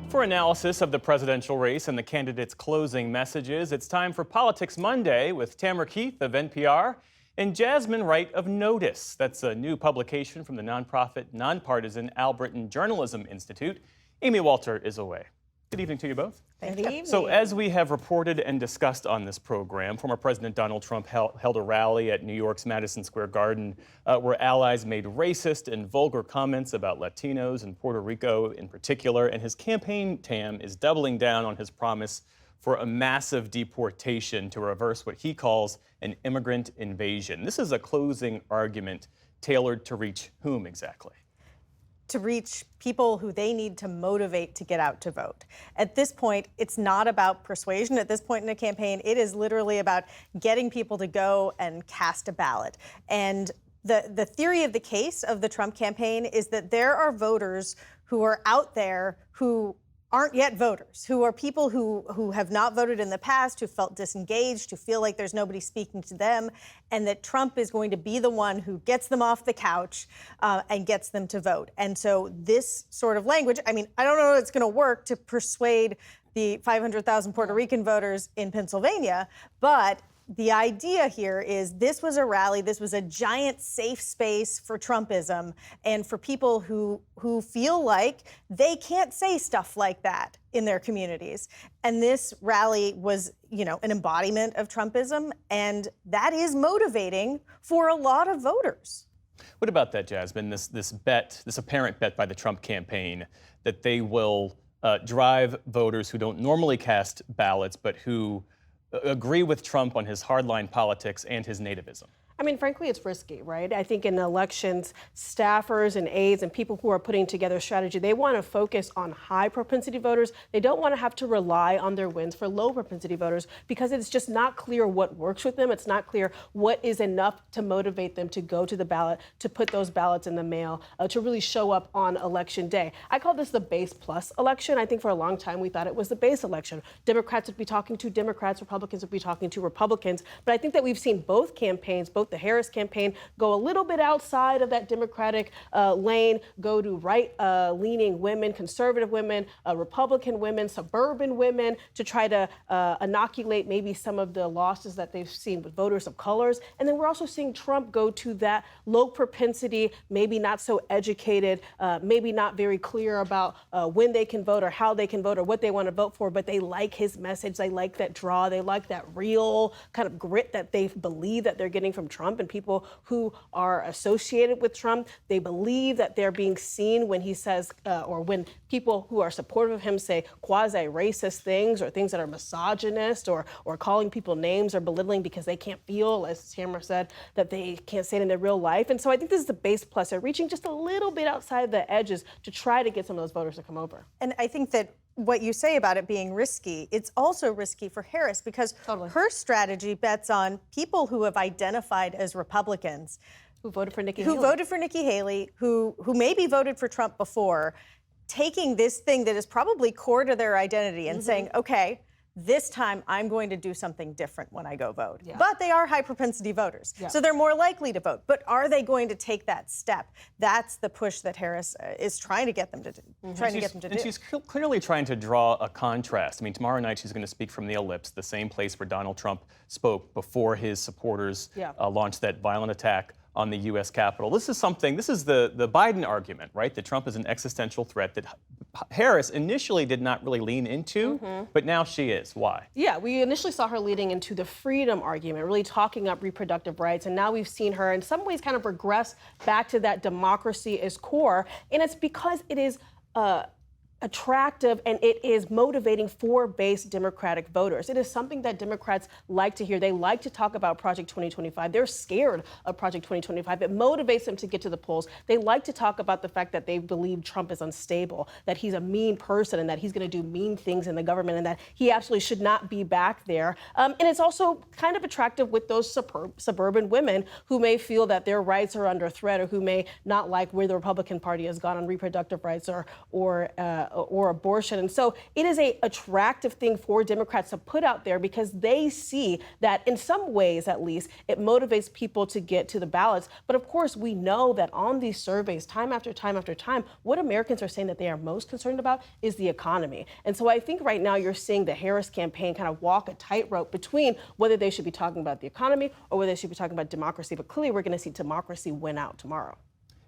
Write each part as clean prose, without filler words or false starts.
For analysis of the presidential race and the candidates' closing messages, it's time for Politics Monday with Tamara Keith of NPR and Jasmine Wright of Notice. That's a new publication from the nonprofit, nonpartisan Albritton Journalism Institute. Amy Walter is away. Good evening to you both. Good evening. So as we have reported and discussed on this program, former President Donald Trump held a rally at New York's Madison Square Garden where allies made racist and vulgar comments about Latinos and Puerto Rico in particular, and his campaign, Tam, is doubling down on his promise for a massive deportation to reverse what he calls an immigrant invasion. This is a closing argument tailored to reach whom exactly? To reach people who they need to motivate to get out to vote. At this point, it's not about persuasion. At this point in a campaign, it is literally about getting people to go and cast a ballot. And the theory of the case of the Trump campaign is that there are voters who are out there who aren't yet voters, who are people who have not voted in the past, who felt disengaged, who feel like there's nobody speaking to them, and that Trump is going to be the one who gets them off the couch and gets them to vote. And so this sort of language, I mean, I don't know if it's going to work to persuade the 500,000 Puerto Rican voters in Pennsylvania, but the idea here is this was a rally, this was a giant safe space for Trumpism and for people who feel like they can't say stuff like that in their communities. And this rally was, an embodiment of Trumpism, and that is motivating for a lot of voters. What about that, Jasmine, this apparent bet by the Trump campaign that they will drive voters who don't normally cast ballots but who agree with Trump on his hardline politics and his nativism? I mean, frankly, it's risky, right? I think in elections, staffers and aides and people who are putting together strategy, they want to focus on high propensity voters. They don't want to have to rely on their wins for low propensity voters because it's just not clear what works with them. It's not clear what is enough to motivate them to go to the ballot, to put those ballots in the mail, to really show up on election day. I call this the base plus election. I think for a long time we thought it was the base election. Democrats would be talking to Democrats, Republicans would be talking to Republicans. But I think that we've seen both campaigns, both the Harris campaign, go a little bit outside of that Democratic lane, go to right-leaning women, conservative women, Republican women, suburban women, to try to inoculate maybe some of the losses that they've seen with voters of colors. And then we're also seeing Trump go to that low propensity, maybe not so educated, maybe not very clear about when they can vote or how they can vote or what they want to vote for, but they like his message. They like that draw. They like that real kind of grit that they believe that they're getting from Trump. And people who are associated with Trump, they believe that they're being seen when he says, or when people who are supportive of him say quasi-racist things or things that are misogynist or calling people names or belittling because they can't feel, as Tamara said, that they can't say it in their real life. And so I think this is the base plus. They're reaching just a little bit outside the edges to try to get some of those voters to come over. And I think that what you say about it being risky, it's also risky for Harris because her strategy bets on people who have identified as Republicans. Who voted for Nikki Haley, who maybe voted for Trump before, taking this thing that is probably core to their identity and saying, okay, this time I'm going to do something different when I go vote. Yeah. But they are high propensity voters, so they're more likely to vote. But are they going to take that step? That's the push that Harris is trying to get them to do. And she's clearly trying to draw a contrast. I mean, tomorrow night she's going to speak from the Ellipse, the same place where Donald Trump spoke before his supporters launched that violent attack on the U.S. Capitol. This is the Biden argument, right? That Trump is an existential threat that Harris initially did not really lean into, but now she is. Why? Yeah, we initially saw her leading into the freedom argument, really talking up reproductive rights, and now we've seen her in some ways kind of regress back to that democracy is core, and it's because it is attractive and it is motivating for base Democratic voters. It is something that Democrats like to hear. They like to talk about Project 2025. They're scared of Project 2025. It motivates them to get to the polls. They like to talk about the fact that they believe Trump is unstable, that he's a mean person and that he's going to do mean things in the government and that he absolutely should not be back there. And it's also kind of attractive with those suburban women who may feel that their rights are under threat or who may not like where the Republican Party has gone on reproductive rights or or abortion. And so it is a attractive thing for Democrats to put out there because they see that in some ways, at least, it motivates people to get to the ballots. But of course, we know that on these surveys, time after time after time, what Americans are saying that they are most concerned about is the economy. And so I think right now you're seeing the Harris campaign kind of walk a tightrope between whether they should be talking about the economy or whether they should be talking about democracy. But clearly, we're going to see democracy win out tomorrow.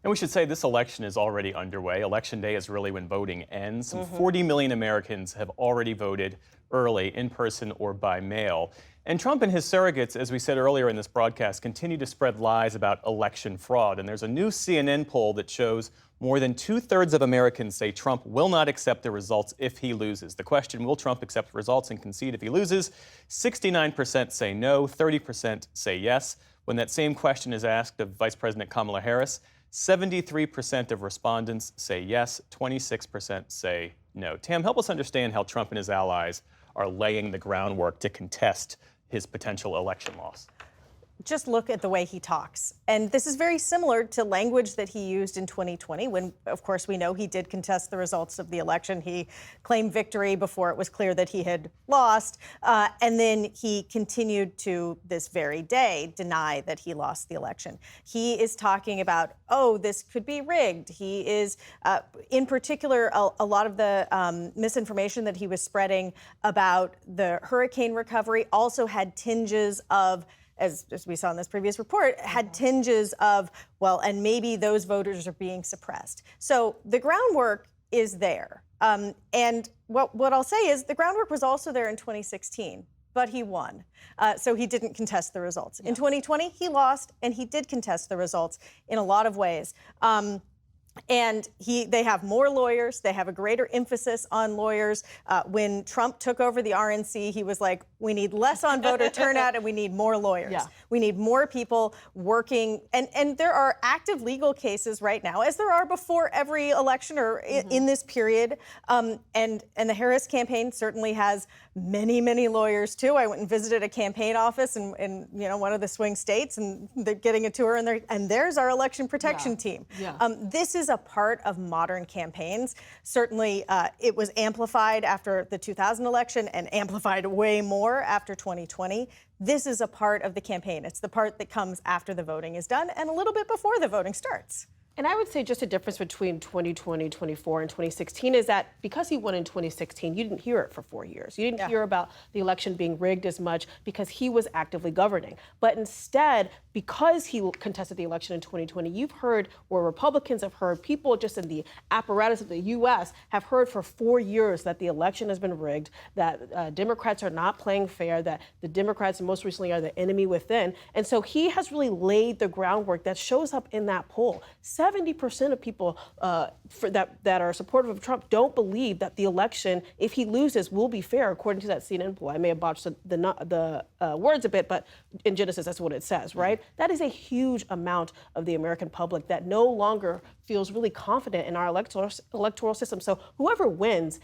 And we should say this election is already underway. Election day is really when voting ends. Some 40 million Americans have already voted early, in person or by mail. And Trump and his surrogates, as we said earlier in this broadcast, continue to spread lies about election fraud. And there's a new CNN poll that shows more than 2/3 of Americans say Trump will not accept the results if he loses. The question, will Trump accept results and concede if he loses? 69% say no, 30% say yes. When that same question is asked of Vice President Kamala Harris, 73% of respondents say yes, 26% say no. Tam, help us understand how Trump and his allies are laying the groundwork to contest his potential election loss. Just look at the way he talks. And this is very similar to language that he used in 2020 when, of course, we know he did contest the results of the election. He claimed victory before it was clear that he had lost. And then he continued to this very day deny that he lost the election. He is talking about, oh, this could be rigged. He is, in particular, a lot of the misinformation that he was spreading about the hurricane recovery also had tinges of, as we saw in this previous report, had tinges of, well, and maybe those voters are being suppressed. So the groundwork is there. And what I'll say is the groundwork was also there in 2016, but he won. So he didn't contest the results. In 2020, he lost, and he did contest the results in a lot of ways. And they have more lawyers. They have a greater emphasis on lawyers. When Trump took over the RNC, he was like, we need less on voter turnout and we need more lawyers. Yeah. We need more people working. And there are active legal cases right now, as there are before every election or in this period. And the Harris campaign certainly has many, many lawyers, too. I went and visited a campaign office in one of the swing states, and they're getting a tour, and there's our election protection team. Yeah. This is a part of modern campaigns. Certainly, it was amplified after the 2000 election and amplified way more after 2020. This is a part of the campaign. It's the part that comes after the voting is done and a little bit before the voting starts. And I would say just a difference between 2020, 24, and 2016 is that because he won in 2016, you didn't hear it for 4 years. You didn't hear about the election being rigged as much because he was actively governing. But instead, because he contested the election in 2020, you've heard, or Republicans have heard, people just in the apparatus of the U.S. have heard for 4 years that the election has been rigged, that Democrats are not playing fair, that the Democrats most recently are the enemy within. And so he has really laid the groundwork that shows up in that poll. 70% of people that are supportive of Trump don't believe that the election, if he loses, will be fair, according to that CNN poll. I may have botched the words a bit, but in Genesis, that's what it says, right? That is a huge amount of the American public that no longer feels really confident in our electoral system. So whoever wins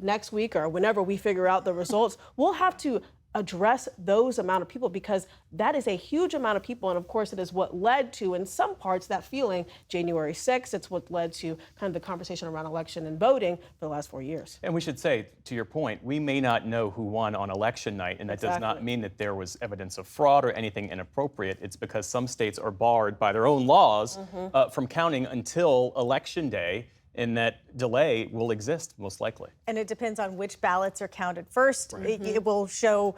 next week or whenever we figure out the results, we'll have to address those amount of people because that is a huge amount of people. And of course, it is what led to, in some parts, that feeling January 6th. It's what led to kind of the conversation around election and voting for the last 4 years. And we should say, to your point, we may not know who won on election night, and that does not mean that there was evidence of fraud or anything inappropriate. It's because some states are barred by their own laws from counting until election day. And that delay will exist, most likely. And it depends on which ballots are counted first. Right. It will show,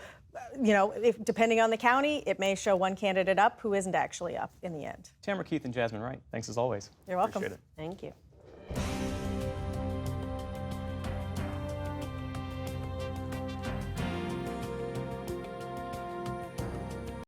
depending on the county, it may show one candidate up who isn't actually up in the end. Tamara Keith and Jasmine Wright, thanks as always. You're welcome. Appreciate it. Thank you.